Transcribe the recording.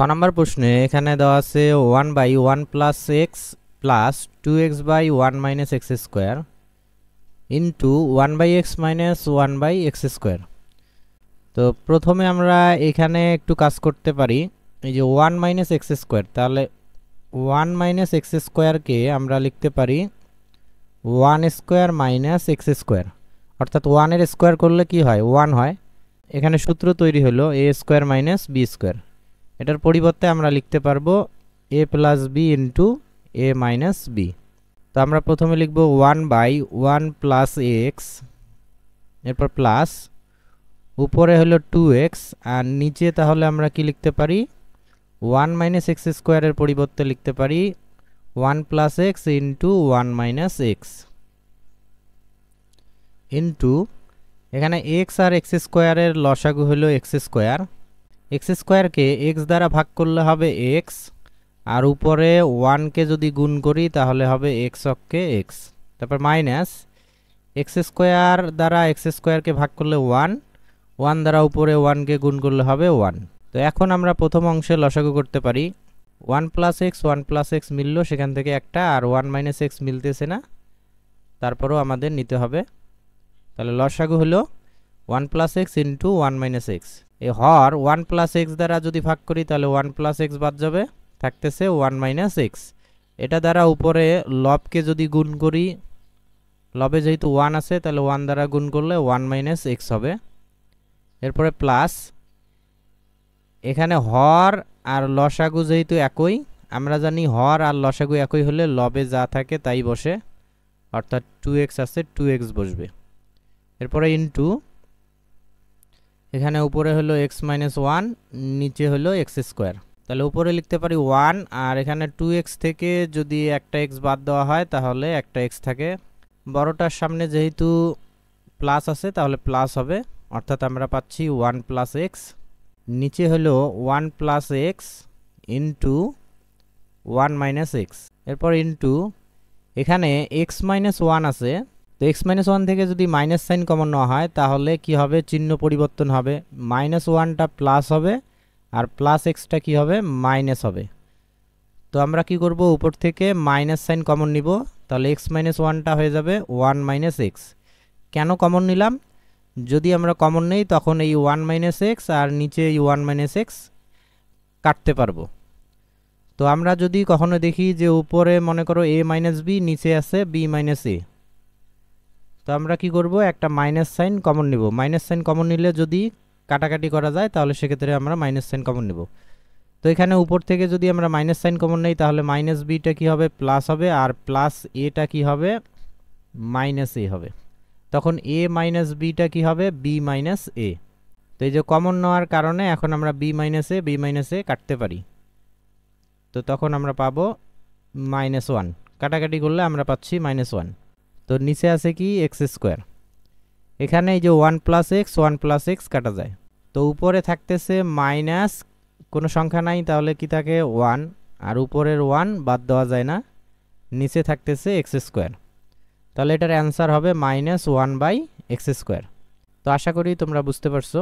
নম্বর প্রশ্নে এখানে দেওয়া আছে 1/1 plus x plus 2x by 1 minus x square into 1/x minus 1/x square. তো প্রথমে আমরা এখানে একটু কাজ করতে পারি। এই যে 1 মাইনাস এক্স স্কোয়ার, তাহলে 1 মাইনাস এক্স স্কোয়ারকে আমরা লিখতে পারি 1 স্কোয়ার মাইনাস এক্স স্কোয়ার, অর্থাৎ 1 এর স্কোয়ার করলে কি হয়, 1 হয়। এখানে সূত্র তৈরি হলো এ স্কোয়ার মাইনাস বি স্কোয়ার। এটার পরিবর্তে আমরা লিখতে পারবো এ প্লাস বি ইন্টু এ মাইনাস বি। তো আমরা প্রথমে লিখব 1/1 প্লাস এক্স, এরপর প্লাস উপরে হলো 2x আর নিচে তাহলে আমরা কি লিখতে পারি 1 মাইনাস এক্স স্কোয়ারের পরিবর্তে লিখতে পারি 1 plus x into 1 minus x into এখানে এক্স আর এক্স স্কোয়ারের লসাগু হলো এক্স স্কোয়ার। এক্স স্কোয়ারকে এক্স দ্বারা ভাগ করলে হবে এক্স, আর উপরে 1কে যদি গুণ করি তাহলে হবে এক্স অক্ষে এক্স। তারপর মাইনাস এক্স স্কোয়ার দ্বারা এক্স স্কোয়ারকে ভাগ করলে 1 দ্বারা উপরে 1কে গুণ করলে হবে 1। তো এখন আমরা প্রথম অংশে লসাগু করতে পারি 1 প্লাস এক্স মিলল, সেখান থেকে একটা, আর 1 মাইনাস এক্স মিলতেছে না, তারপরও আমাদের নিতে হবে। তাহলে লসাগু হলো 1 plus x into 1 minus x. এই হর 1 প্লাস এক্স দ্বারা যদি ভাগ করি তাহলে 1 প্লাস এক্স বাদ যাবে, থাকতেছে 1 মাইনাস এক্স। এটা দ্বারা উপরে লবকে যদি গুণ করি, লবে যেহেতু 1 আছে তাহলে 1 দ্বারা গুণ করলে 1 মাইনাস এক্স হবে। এরপরে প্লাস এখানে হর আর লসাগু যেহেতু একই, আমরা জানি হর আর লসাগু একই হলে লবে যা থাকে তাই বসে, অর্থাৎ 2x আছে 2x বসবে। এরপরে ইন্টু এখানে উপরে হলো x মাইনাস 1, নিচে হলো এক্স স্কোয়ার। তাহলে উপরে লিখতে পারি 1, আর এখানে 2x থেকে যদি একটা x বাদ দেওয়া হয় তাহলে একটা x থাকে। বড়টার সামনে যেহেতু প্লাস আছে তাহলে প্লাস হবে, অর্থাৎ আমরা পাচ্ছি 1 প্লাস এক্স। নিচে হলো 1 plus x into 1 minus x. এরপর ইন্টু এখানে x মাইনাস 1 আছে, তো x মাইনাস 1 থেকে যদি মাইনাস সাইন কমন নেওয়া হয় তাহলে কি হবে, চিহ্ন পরিবর্তন হবে, মাইনাস 1টা প্লাস হবে আর প্লাস এক্সটা কি হবে, মাইনাস হবে। তো আমরা কি করব, উপর থেকে মাইনাস সাইন কমন নিব, তাহলে x মাইনাস 1টা হয়ে যাবে 1 মাইনাস এক্স। কেন কমন নিলাম, যদি আমরা কমন নেই তখন এই 1 মাইনাস এক্স আর নিচে এই 1 মাইনাস এক্স কাটতে পারবো। তো আমরা যদি কখনো দেখি যে উপরে মনে করো a মাইনাস বি, নিচে আছে b মাইনাস এ, তো আমরা কি করব, একটা মাইনাস সাইন কমন নিব। মাইনাস সাইন কমন নিলে যদি কাটাকাটি করা যায় তাহলে সেক্ষেত্রে আমরা মাইনাস সাইন কমন নেব। তো এখানে উপর থেকে যদি আমরা মাইনাস সাইন কমন নেই তাহলে মাইনাস বিটা কি হবে, প্লাস হবে, আর প্লাস এটা কি হবে, মাইনাস এ হবে। তখন a মাইনাস বিটা কি হবে, বি মাইনাস এ। তো এই যে কমন নেওয়ার কারণে এখন আমরা বি মাইনাস এ কাটতে পারি। তো তখন আমরা পাবো -1, কাটাকাটি করলে আমরা পাচ্ছি -1। তো নিচে আছে কি এক্স স্কোয়ার, এখানে এই যে 1 প্লাস এক্স কাটা যায়, তো উপরে থাকতেছে মাইনাস, কোনো সংখ্যা নাই তাহলে কি থাকে 1, আর উপরের 1 বাদ দেওয়া যায় না, নিচে থাকতেছে এক্স স্কোয়ার। তাহলে এটার অ্যান্সার হবে -1/x স্কোয়ার। তো আশা করি তোমরা বুঝতে পারছো।